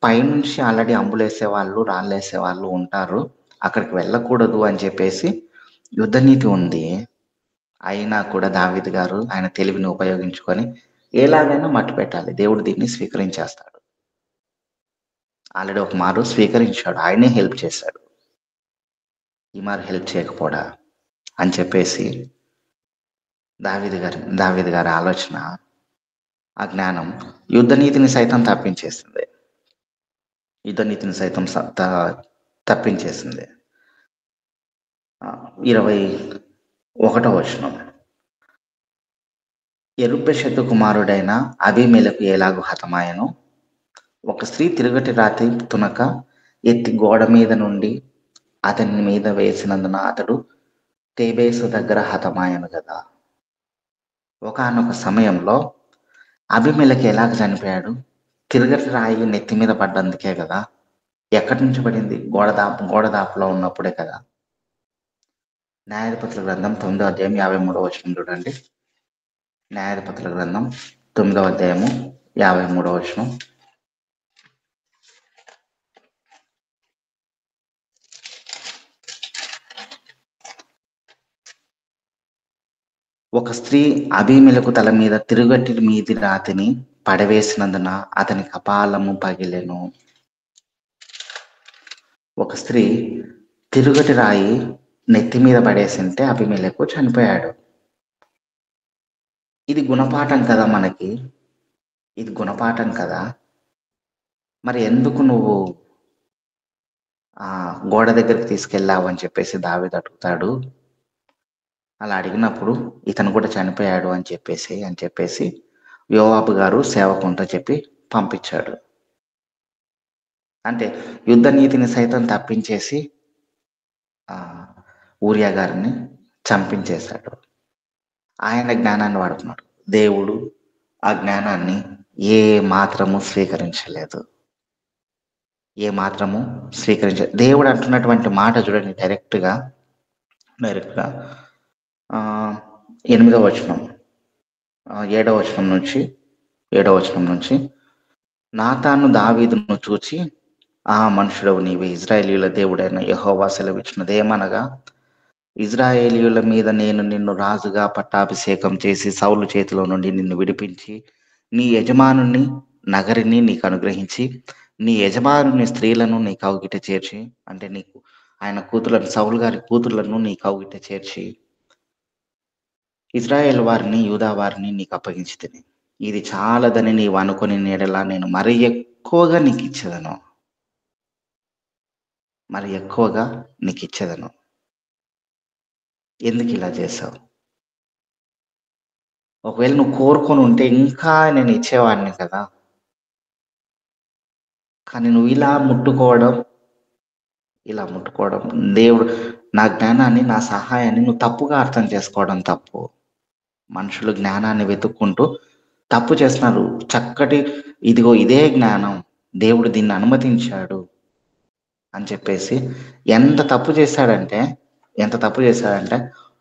Speaker 2: పైనుంచి ఆల్రెడీ అంబులు వేసేవాళ్ళు, రాళ్ళు వేసేవాళ్ళు ఉంటారు, అక్కడికి వెళ్ళకూడదు అని చెప్పేసి యుద్ధనీతి ఉంది. అయినా కూడా దావీదు గారు ఆయన తెలివిని ఉపయోగించుకొని ఎలాగైనా మట్టు పెట్టాలి, దేవుడు దీన్ని స్వీకరించేస్తాడు. ఆల్రెడీ ఒక మారు స్వీకరించాడు, ఆయనే హెల్ప్ చేశాడు, ఈ మారు హెల్ప్ చేయకపోడా అని చెప్పేసి దావీదు గారి ఆలోచన, ఆ జ్ఞానం యుద్ధనీతిని సైతం తప్పించేసింది. 21వ వచనం, యెరుబ్బెషెతు కుమారుడైన అబీమెలెకు ఎలాగు హతమాయను. ఒక స్త్రీ తిరుగటి రాతి తునక ఎత్తి గోడ మీద నుండి అతని మీద వేసినందున అతడు తేబేసు దగ్గర హతమాయను కదా. ఒకానొక సమయంలో అబీమెలెకు ఎలాగ చనిపోయాడు, తిరుగటి రాయి నెత్తి మీద పడ్డందుకే కదా. ఎక్కడి నుంచి పడింది, గోడ దాపులో ఉన్నప్పుడే కదా. న్యాయాధిపతుల గ్రంథం 9వ అధ్యాయం 53వ వచనం చూడండి. న్యాయాధిపతుల గ్రంథం 9వ అధ్యాయము 53వ వచనం. ఒక స్త్రీ అబీమెలెకు తల మీద తిరుగటి మీది రాతిని పడవేసినందున అతని కపాలము పగిలెను. ఒక స్త్రీ తిరుగటి రాయి నెత్తి మీద పడేసింటే అబీమెలెకు చనిపోయాడు. ఇది గుణపాఠం కదా మనకి, ఇది గుణపాఠం కదా. మరి ఎందుకు నువ్వు గోడ దగ్గరికి తీసుకెళ్ళావు అని చెప్పేసి దావీదు అడుగుతాడు. అలా అడిగినప్పుడు ఇతను కూడా చనిపోయాడు అని చెప్పేసి యోవాబు గారు సేవకునితో చెప్పి పంపించాడు. అంటే యుద్ధ నీతిని సైతం తప్పించేసి ఊరియా గారిని చంపించేశాడు. ఆయన జ్ఞానాన్ని వాడుకున్నాడు. దేవుడు ఆ జ్ఞానాన్ని ఏ మాత్రము స్వీకరించలేదు. ఏ మాత్రము స్వీకరించ దేవుడు అంటున్నటువంటి మాట చూడండి డైరెక్ట్గా 8వ వచనం 7వ వచనం నుంచి నాతాను దావీదును చూచి ఆ మనుషుడవు నీవే ఇజ్రాయేలీయుల దేవుడైన యెహోవా సెలవిచ్చినదేమనగా ఇజ్రాయేలీయుల మీద నేను నిన్ను రాజుగా పట్టాభిషేకం చేసి సౌలు చేతిలో నుండి నిన్ను విడిపించి నీ యజమానుని నగరిని నీకు అనుగ్రహించి నీ యజమానుని స్త్రీలను నీ కౌగిట చేర్చి అంటే నీకు ఆయన కూతుర్లను సౌలు గారి కూతుర్లను నీ కౌగిట చేర్చి ఇజ్రాయేల్ వారిని యూదా వారిని నీకు అప్పగించి తిని ఇది చాలదని నీవు అనుకుని నీడలా నేను మరి ఎక్కువగా నీకు ఇచ్చేదను ఎందుకు ఇలా చేసావు? ఒకవేళ నువ్వు కోరుకొని ఉంటే ఇంకా నేను ఇచ్చేవాడిని కదా, కానీ నువ్వు ఇలా ముట్టుకోవడం దేవుడు నా జ్ఞానాన్ని నా సహాయాన్ని నువ్వు తప్పుగా అర్థం చేసుకోవడం తప్పు. మనుషులు జ్ఞానాన్ని వెతుక్కుంటూ తప్పు చేస్తున్నారు. చక్కటి ఇదిగో ఇదే జ్ఞానం, దేవుడు దీన్ని అనుమతించాడు అని చెప్పేసి ఎంత తప్పు చేశాడంటే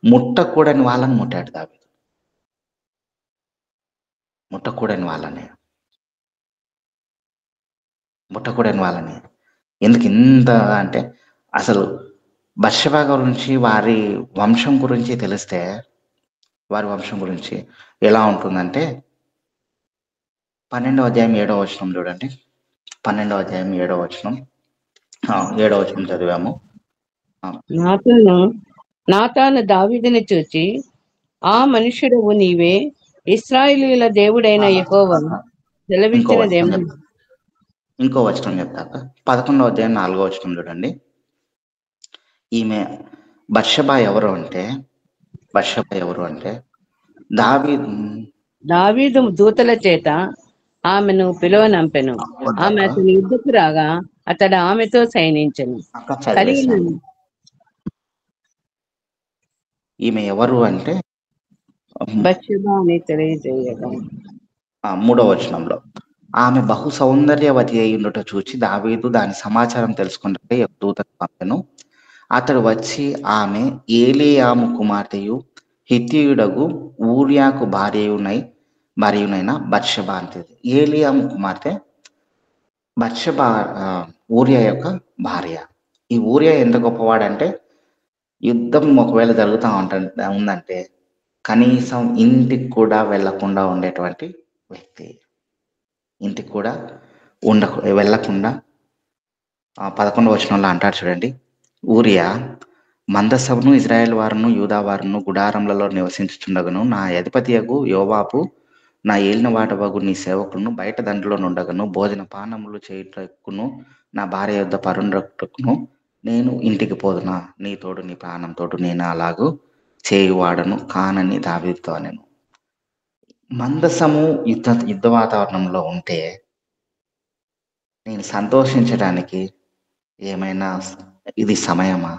Speaker 2: ముట్టకూడని వాళ్ళని ముట్టాడు దావీదు. ముట్టకూడని వాళ్ళని ఎందుకు ఇంత అంటే అసలు బత్షెబ గురించి వారి వంశం గురించి తెలిస్తే వారి వంశం గురించి ఎలా ఉంటుందంటే 12వ అధ్యాయం 7వ వచనం చూడండి. 12వ అధ్యాయం 7వ వచనం 7వ వచనం చదివాము.
Speaker 3: నాతాను దావీదుని చూచి ఆ మనుషుడవు నీవే ఇశ్రాయేలీయుల దేవుడైన యెహోవా సెలవిచ్చినదేమో.
Speaker 2: ఇంకో వచనం చెప్తాక 11వ అధ్యాయం 4వ వచనం చూడండి. ఈమె బత్షెబ ఎవరు అంటే
Speaker 3: దావీదు దూతల చేత ఆమెను పిలువనంపెను. ఆమె అతని యుద్ధకు రాగా అతడు ఆమెతో సైనించెను.
Speaker 2: ఈమె ఎవరు అంటే
Speaker 3: బత్షెబ అని తెలియజేయగా
Speaker 2: 3వ వచనంలో ఆమె బహు సౌందర్యవతి అయి ఉండుట చూచి దావీదు దాని సమాచారం తెలుసుకుంటే దూతను పంపెను. అతడు వచ్చి ఆమె ఏలీయాము కుమార్తెయు హిత్తీయుడగు ఊరియాకు భార్యయునైన బత్షెబ అంటది. ఏలీయాము కుమార్తె బత్షెబ ఊరియా యొక్క భార్య. ఈ ఊరియా ఎంత గొప్పవాడంటే యుద్ధం ఒకవేళ జరుగుతూ ఉందంటే కనీసం ఇంటికి కూడా వెళ్లకుండా ఉండేటువంటి వ్యక్తి. ఇంటికి కూడా వెళ్ళకుండా 11వ వచనంలో అంటాడు చూడండి. ఊరియా మందసమును ఇజ్రాయేల్ వారును యూదా వారును గుడారములలో నివసించుచుండగను నా అధిపతియగు యోవాబు నా ఏలిన వాటవగు నీ సేవకులను బయట దండులో నుండగను భోజన పానములు చేయుటకును నా భార్య యొద్ద పరుండకును నేను ఇంటికి పోదునా, నీ తోడు నీ ప్రాణం తోడు నేను అలాగూ చేయువాడను కానని దావీదుతో అనెను. మందసము యుద్ధ వాతావరణంలో ఉంటే నేను సంతోషించడానికి ఏమైనా ఇది సమయమా?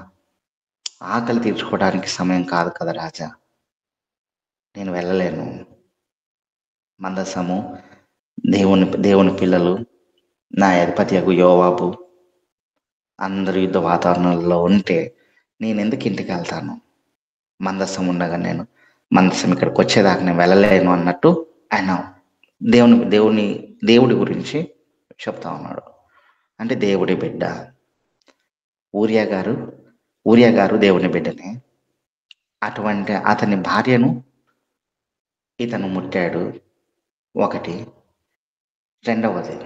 Speaker 2: ఆకలి తీర్చుకోవడానికి సమయం కాదు కదా రాజా, నేను వెళ్ళలేను. మందసము దేవుని పిల్లలు నా అధిపతియగు యోవాబు అందరు యుద్ధ వాతావరణంలో ఉంటే నేను ఎందుకు ఇంటికి వెళ్తాను? మందసం ఉండగా నేను మందసం ఇక్కడికి వచ్చేదాకా నేను వెళ్ళలేను అన్నట్టు ఆయన దేవుడి గురించి చెప్తా ఉన్నాడు. అంటే దేవుడి బిడ్డ ఊరియా గారు దేవుని బిడ్డనే. అటువంటి అతని భార్యను ఇతను ముట్టాడు. ఒకటి. రెండవది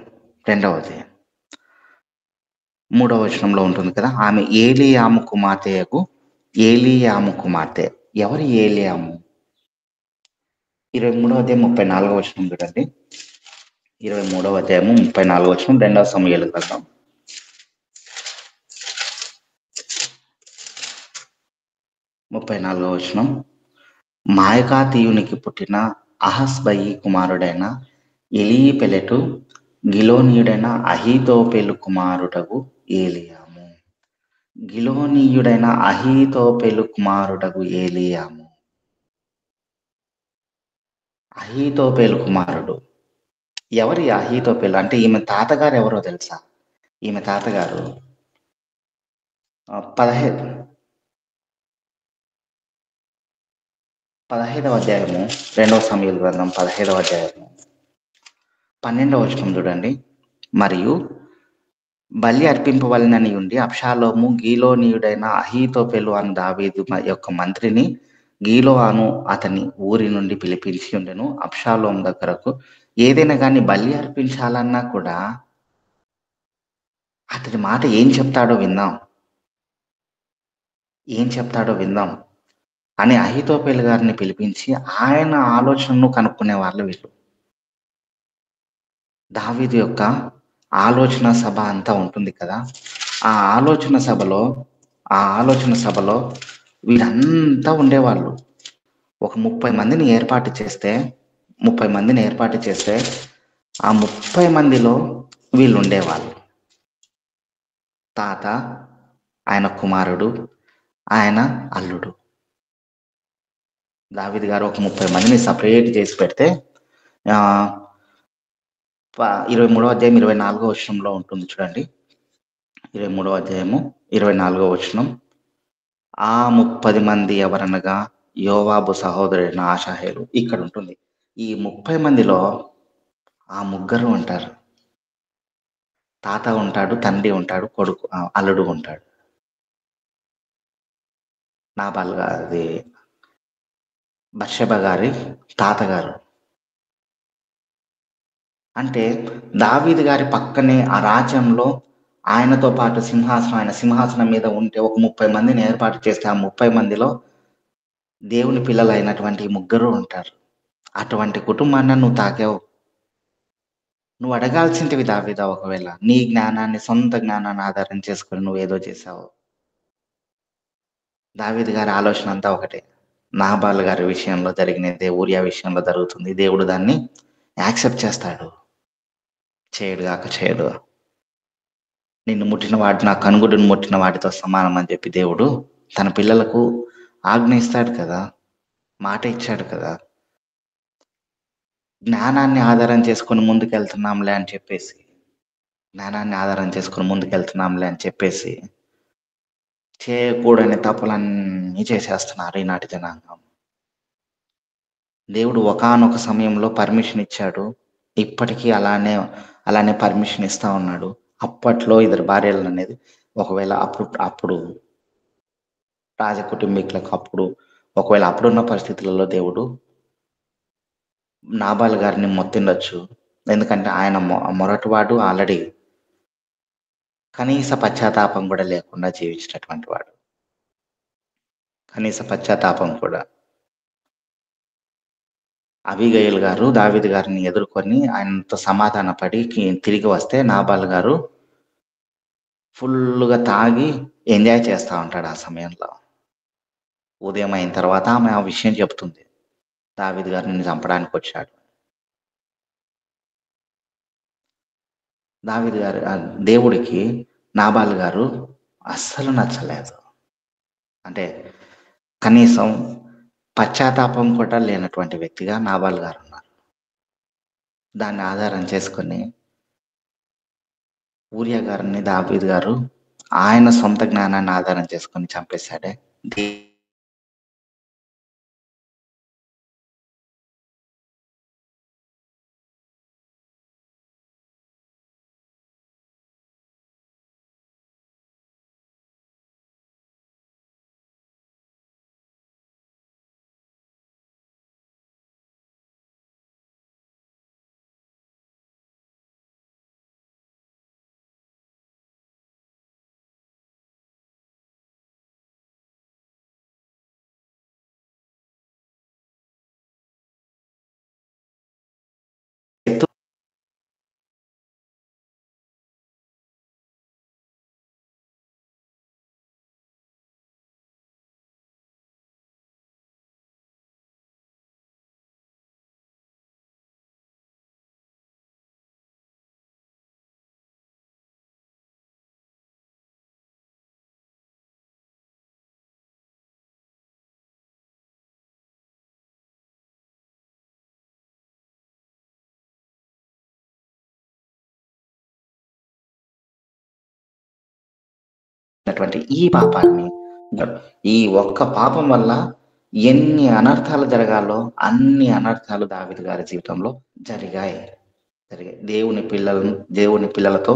Speaker 2: 3వ వచనంలో ఉంటుంది కదా, ఆమె ఏలీయాము కుమార్తె. ఎవరు ఏలీయాము? 23వ అధ్యాయం 34వ వచనం చూడండి. 23వ అధ్యాయము 34వ వచనం 2వ సమూయేలు గ్రంథం 34వ వచనం. మాయకాతీయునికి పుట్టిన అహస్బయి కుమారుడైన ఎలీపెలెటు గిలోనీయుడైన అహీతోపెలు కుమారుడగు ఏలీయాము. అహీతోపెలు కుమారుడు. ఎవరి అహీతోపెలు అంటే ఈమె తాతగారు ఎవరో తెలుసా? ఈమె తాతగారు 15 15వ అధ్యాయము 2వ సమూయేలు గ్రంథం 15వ అధ్యాయము 12వ వచనం చూడండి. మరియు బలి అర్పింపవలనని ఉండి అబ్షాలోము గీలోనీయుడైన అహీతోపెలు అను దావీదు యొక్క మంత్రిని గీలో అను అతని ఊరి నుండి పిలిపించి ఉండెను. అబ్షాలోము దగ్గరకు ఏదైనా కానీ బలి అర్పించాలన్నా కూడా అతని మాట ఏం చెప్తాడో విందాం అని అహీతోపెలు గారిని పిలిపించి ఆయన ఆలోచనను కనుక్కునే వాళ్ళు వీళ్ళు. దావీదు యొక్క ఆలోచన సభ అంతా ఉంటుంది కదా, ఆ ఆలోచన సభలో వీరంతా ఉండేవాళ్ళు. ఒక 30 మందిని ఏర్పాటు చేస్తే ఆ 30 మందిలో వీళ్ళు ఉండేవాళ్ళు. తాత, ఆయన కుమారుడు, ఆయన అల్లుడు. దావీదు గారు ఒక 30 మందిని సపరేట్ చేసి పెడితే 23వ అధ్యాయం 24వ వచనంలో ఉంటుంది చూడండి. 23వ అధ్యాయము 24వ వచనం. ఆ 30 మంది ఎవరనగా యోవాబు సహోదరుడైన ఆషాహేలు. ఇక్కడ ఉంటుంది. ఈ 30 మందిలో ఆ ముగ్గురు ఉంటారు. తాత ఉంటాడు, తండ్రి ఉంటాడు, కొడుకు అల్లుడు ఉంటాడు. నాబాల్ గారి బత్షెబ గారి తాతగారు. అంటే దావీదు గారి పక్కనే ఆ రాజ్యంలో ఆయనతో పాటు ఆయన సింహాసనం మీద ఉంటే ఒక 30 మందిని ఏర్పాటు చేస్తే ఆ 30 మందిలో దేవుని పిల్లలు అయినటువంటి ముగ్గురు ఉంటారు. అటువంటి కుటుంబాన్ని నువ్వు తాకావు. నువ్వు అడగాల్సింటివి దావీదా, ఒకవేళ నీ జ్ఞానాన్ని, సొంత జ్ఞానాన్ని ఆధారం చేసుకుని నువ్వేదో చేశావు. దావీదు గారి ఆలోచన అంతా ఒకటే. నాబాల్ గారి విషయంలో జరిగినదే ఊరియా విషయంలో జరుగుతుంది. దేవుడు దాన్ని యాక్సెప్ట్ చేస్తాడు. చేయడు. నిన్ను ముట్టిన వాడు నా కనుగుడును ముట్టిన వాడితో సమానం అని చెప్పి దేవుడు తన పిల్లలకు ఆజ్ఞ ఇస్తాడు కదా, మాట ఇచ్చాడు కదా. జ్ఞానాన్ని ఆధారం చేసుకుని ముందుకెళ్తున్నాంలే అని చెప్పేసి చేయకూడని తప్పులన్నీ చేసేస్తున్నారు ఈనాటి జనాంగం. దేవుడు ఒకానొక సమయంలో పర్మిషన్ ఇచ్చాడు. ఇప్పటికీ అలానే పర్మిషన్ ఇస్తా ఉన్నాడు. అప్పట్లో ఇద్దరు భార్యలు అనేది ఒకవేళ అప్పుడు రాజకుటుంబీకులకు ఒకవేళ అప్పుడున్న పరిస్థితులలో దేవుడు నాబాల్ గారిని మొత్తిండొచ్చు. ఎందుకంటే ఆయన మొరటివాడు, ఆల్రెడీ కనీస పశ్చాత్తాపం కూడా లేకుండా జీవించినటువంటి వాడు. అబీగయీల్ గారు దావీదు గారిని ఎదుర్కొని ఆయనతో సమాధాన పడి తిరిగి వస్తే నాబాల్ గారు ఫుల్గా తాగి ఎంజాయ్ చేస్తూ ఉంటాడు. ఆ సమయంలో ఉదయం అయిన తర్వాత ఆమె ఆ విషయం చెప్తుంది. దావీదు గారు నిన్ను చంపడానికి వచ్చాడు. దేవుడికి నాబాల్ గారు అస్సలు నచ్చలేదు. అంటే కనీసం పశ్చాత్తాపం కూడా లేనటువంటి వ్యక్తిగా నాబాల్ గారు ఉన్నారు. దాన్ని ఆధారం చేసుకొని ఊరియా గారిని దావీదు గారు ఆయన సొంత జ్ఞానాన్ని ఆధారం చేసుకొని చంపేశాడే. చేసినటువంటి ఈ పాపాన్ని, ఈ ఒక్క పాపం వల్ల ఎన్ని అనర్థాలు జరగాలో అన్ని అనర్థాలు దావీదు గారి జీవితంలో జరిగాయి. దేవుని పిల్లలతో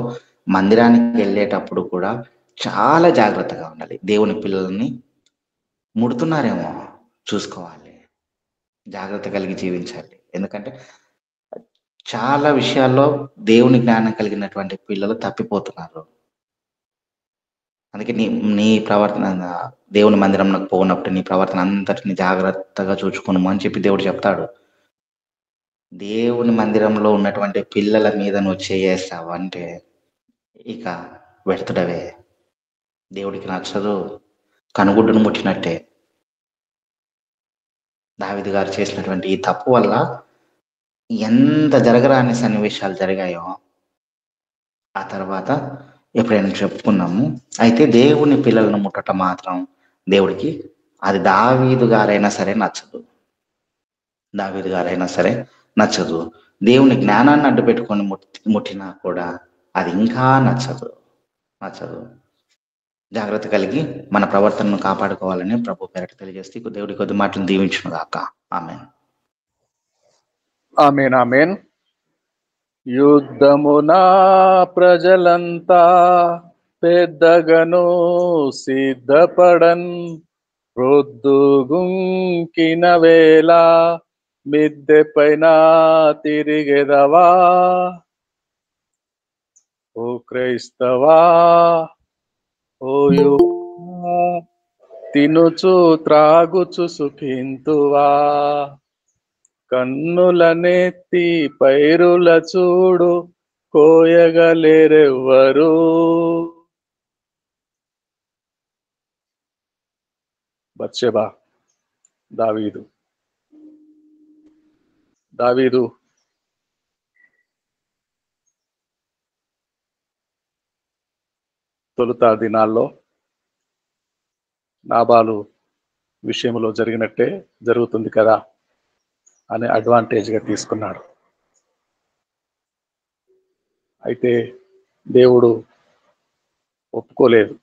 Speaker 2: మందిరానికి వెళ్ళేటప్పుడు కూడా చాలా జాగ్రత్తగా ఉండాలి. దేవుని పిల్లల్ని ముడుతున్నారేమో చూసుకోవాలి, జాగ్రత్త కలిగి జీవించాలి. ఎందుకంటే చాలా విషయాల్లో దేవుని జ్ఞానం కలిగినటువంటి పిల్లలు తప్పిపోతున్నారు. అందుకే నీ ప్రవర్తన, దేవుని మందిరంలోకి పోనప్పుడు నీ ప్రవర్తన అంతటిని జాగ్రత్తగా చూచుకోను అని చెప్పి దేవుడు చెప్తాడు. దేవుని మందిరంలో ఉన్నటువంటి పిల్లల మీద నువ్వు చేయేస్తావు అంటే ఇక వ్యర్థుడవే, దేవుడికి నచ్చదు, కనుగుడ్డును ముట్టినట్టే. దావీదు గారు చేసినటువంటి ఈ తప్పు వల్ల ఎంత జరగరాని సన్నివేశాలు జరిగాయో ఆ తర్వాత ఎప్పుడైనా చెప్పుకున్నాము. అయితే దేవుని పిల్లలను ముట్టడం మాత్రం దేవుడికి, అది దావీదు గారైనా సరే నచ్చదు, దావీదు గారైనా సరే నచ్చదు. దేవుని జ్ఞానాన్ని అడ్డు పెట్టుకొని ముట్టినా కూడా అది ఇంకా నచ్చదు. జాగ్రత్త కలిగి మన ప్రవర్తనను కాపాడుకోవాలని ప్రభు పేరట తెలియజేస్తే దేవుడి కొద్ది మాటలు దీవించును గాక. ఆమేన్.
Speaker 4: ఆమేన్. ఆమేన్. యుద్ధమునా ప్రజలంతా పెద్దగను సిద్ధపడన్, రొద్దుగుంకిన వేళ మిద్దె పైన తిరిగెదవా, ఓ క్రైస్తవా ఓ యువా, తినుచు త్రాగుచు సుఖింతువా, కన్నులనెత్తి పైరుల చూడు, కోయగలేరెవ్వరు. బత్షెబా దావీదు తొలుత దినాల్లో నాబాలు విషయంలో జరిగినట్టే జరుగుతుంది కదా అని అడ్వాంటేజ్గా తీసుకున్నాడు. అయితే దేవుడు ఒప్పుకోలేదు.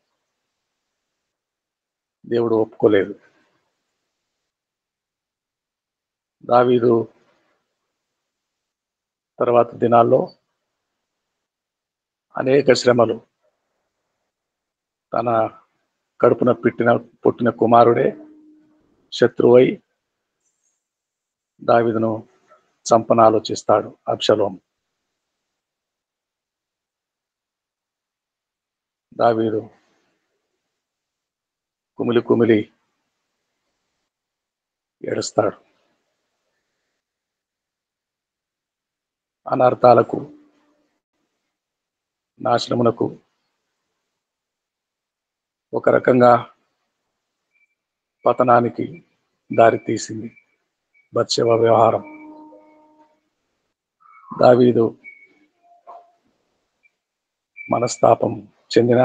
Speaker 4: దావీదు తర్వాత దినాల్లో అనేక శ్రమలు, తన కడుపున పుట్టిన కుమారుడే శత్రువై దావీదును చంపన ఆలోచిస్తాడు అబ్షలోము. దావీదు కుమిలి ఏడుస్తాడు. అనర్థాలకు, నాశనమునకు ఒక రకంగా పతనానికి దారి తీసింది బత్షెబ వ్యవహారం. దావీదు మనస్తాపం చెందిన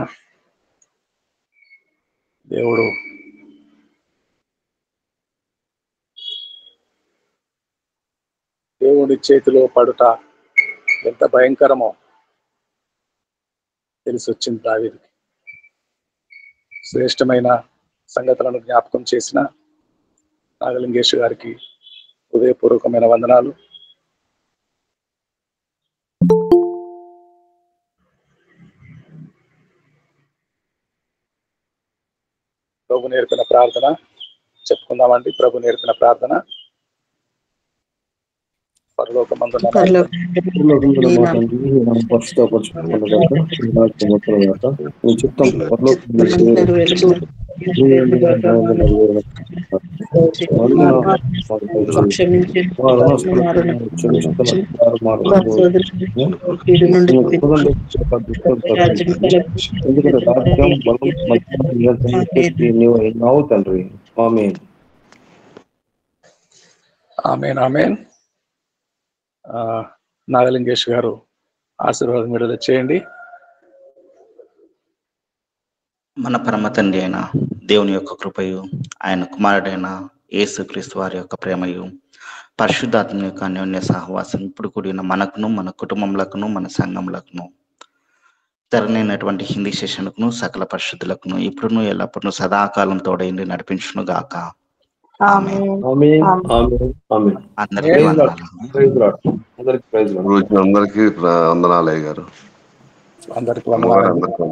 Speaker 4: దేవుడి చేతిలో పడుట ఎంత భయంకరమో తెలిసి వచ్చింది దావీదుకి. శ్రేష్టమైన సంగతులను జ్ఞాపకం చేసిన నాగలింగేష్ గారికి హృదయపూర్వకమైన వందనాలు. ప్రభు నేర్పిన ప్రార్థన చెప్పుకుందామండి. ప్రభు నేర్పిన ప్రార్థన. పరలోకమందున
Speaker 5: తండ్రి.
Speaker 4: ఆమేన్. ఆమేన్. నాగలింగేష్ గారు ఆశీర్వాదం విడుదల చేయండి.
Speaker 2: మన పరమ తండ్రి అయిన దేవుని యొక్క కృపయు, ఆయన కుమారుడైన యేసుక్రీస్తు వారి యొక్క ప్రేమయు, పరిశుద్ధాత్మ యొక్క అన్యోన్య సహవాసం ఇప్పుడు కూడిన మనకును, మన కుటుంబములకును, మన సంఘములకును తెరనైనటువంటి హిందీ సెషన్కును సకల పరిశుద్ధులకును ఇప్పుడును ఎల్లప్పుడూ సదాకాలం తోడైండి నడిపించును గాక. ఆమేన్.
Speaker 5: ఆమేన్. ఆమేన్. ఆమేన్.
Speaker 2: అందరికీ
Speaker 4: Praise the Lord.
Speaker 2: వందనాలు.
Speaker 5: Praise Lord. అందరికీ ప్రైజ్ లార్డ్.
Speaker 6: అందరికీ వందనాలయ్య గారు.
Speaker 4: అందరికి వందనాలు.
Speaker 6: అందరికీ